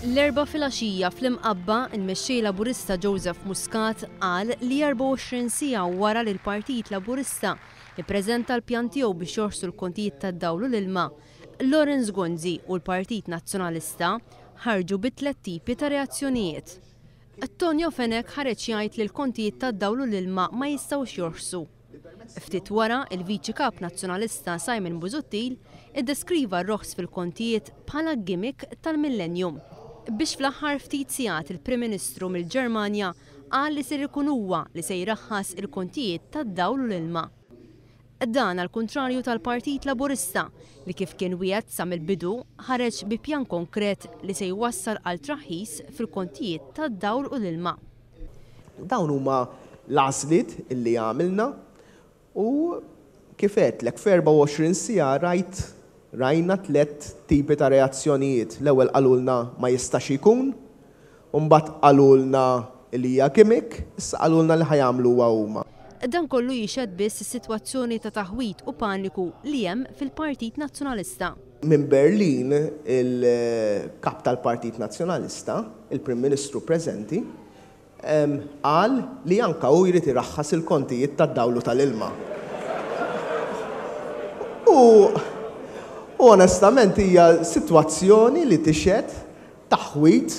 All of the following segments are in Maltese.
L-4 filgħaxija fl-imqabba il-mexxej Laburista Joseph Muscat qal li 24 siegħa wara li l-Partit Laburista ippreżenta l-pjan tiegħu biex joħorsu l-kontijiet tad-dawl u l-ilma, Lawrence Gonzi u l-Partit Nazzjonalista ħarġu bi tliet tipi ta' reazzjonijiet. Tonio Fenech ħareġ jgħid li l-kontijiet tad-dawl u l-ilma ma jistgħux joħorsu. Ftit wara, il-Viċi Kap Nazzjonalista Simon Busuttil iddeskriva r-roħs fil-kontijiet bħala gimmick tal-millennium. Biex fl-aħħar ftit sigħat il-Prim Ministru mill-Ġermanja qal li ser ikun huwa li se jraħħas il-kontijiet tad-dawl u l-ilma. Dan għall-kuntrarju tal-Partit Laburista li kif kien wieħed sa mill-bidu ħareġ bi pjan konkret li se jwassal għal traħħis fil-kontijiet tad-dawl u l-ilma. Dawn huma l-għażliet illi għamilna u kif għedlek f'24 siegħa rajna tliet tipi ta' reazzjonijiet. L-ewwel qalulna ma jistax ikun, u mbagħad qalulna li hija gimmick, issa qalulna li ħajamluha huma. Dan kollu jixed biss is-sitwazzjoni ta' taħwit u paniku li hemm fil-Partit Nazzjonalista. Minn Berlin, il-kap tal-Partit Nazzjonalista, il-Prim Ministru preżenti, qal li anke hu jrid iraħħas il-kontijiet tad-dawl u tal-ilma. U onestament hija sitwazzjoni li tixed taħwit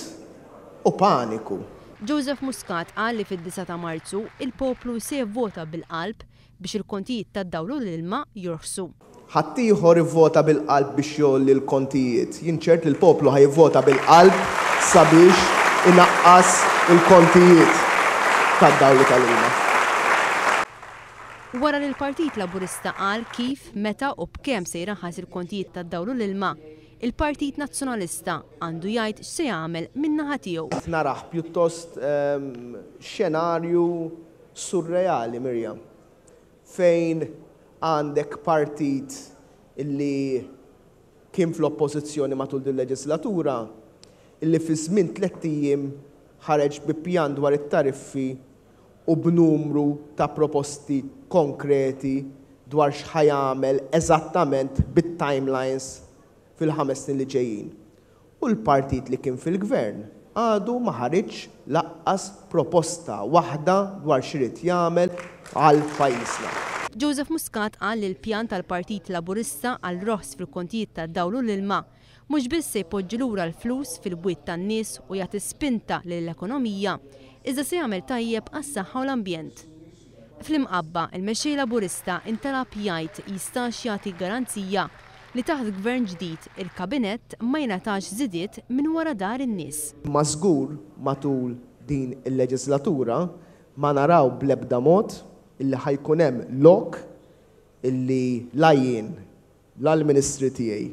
u paniku. Joseph Muscat qal li fid-9 ta' Marzu il-poplu se jivvota bil-qalb biex il-kontijiet tad-dawl u l-ilma jorħsu. Ħadd ieħor ivvota bil-qalb biex jolli l-kontijiet. Jinċert li l-poplu ħajvota bil-qalb sabiex inaqqas il-kontijiet tad-dawl u tal-ilma. Wara li l-Partit Laburista qal kif, meta u b'kemm se jraħħas il-kontijiet tad-dawl u l-ilma, il-Partit Nazzjonalista għandu jgħid x'se jagħmel min-naħa tiegħu. Naraħ pjuttost xenarju surreali, Mirjam, fejn għandek partit illi kien fl-oppożizzjoni matul din leġislatura illi fi żmien 3 ijiem ħareġ bi pjan dwar it-tariffi u b'numru ta' proposti konkreti dwar x'ħajamel eżattament bit-timelines fil-5 snin li ġejjin. U l-partit li kien fil-gvern għadu ma ħareġ laqqas proposta waħda dwar x'irid jagħmel għal pajjiżna. Joseph Muscat qal li l-pjan tal-Partit Laburista għal roħs fil-kontijiet tad-dawl u l-ilma mhux biss se jpoġġi lura l-flus fil-bwiet tan-nies u jagħti spinta lill-ekonomija, iżda se jagħmel tajjeb għas-saħħa u l-ambjent. Fl-imqabba, il-mexxej Laburista intalab jgħid jistax jagħti garanzija li taħt gvern ġdid il-kabinett ma jingħatax żidiet minn wara dar in-nies. Ma żgur matul din il-leġislatura ma naraw bl-ebda mod illi ħajkun hemm lok illi la jien, la l-ministri tiegħi,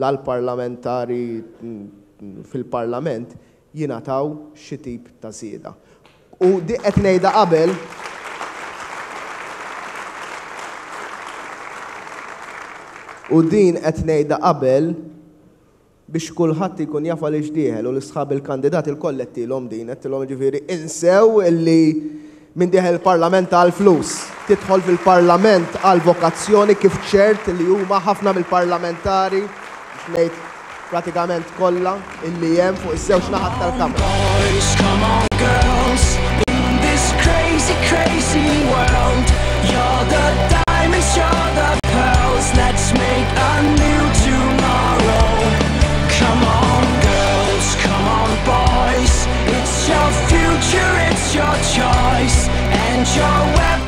la l-parlamentari fil-parlament jingħataw xi tip ta' żieda. U di qed ngħidha qabel biex kulħadd ikun jaf għaliex dieħel u l-isħab il-kandidat il-koll qedtilhom din qedtilhom ġifieri insew illi min dieħel il-Parlament għal flus. Tidħol fil-Parlament għal vokazzjoni kif ċert li huma ħafna mill-parlamentari biex ngħid pratikament kollha illi hemm fuq iż-żewġ naħat tal-Kamra. Let's make a new tomorrow. Come on girls, come on boys. It's your future, it's your choice, and your weapon.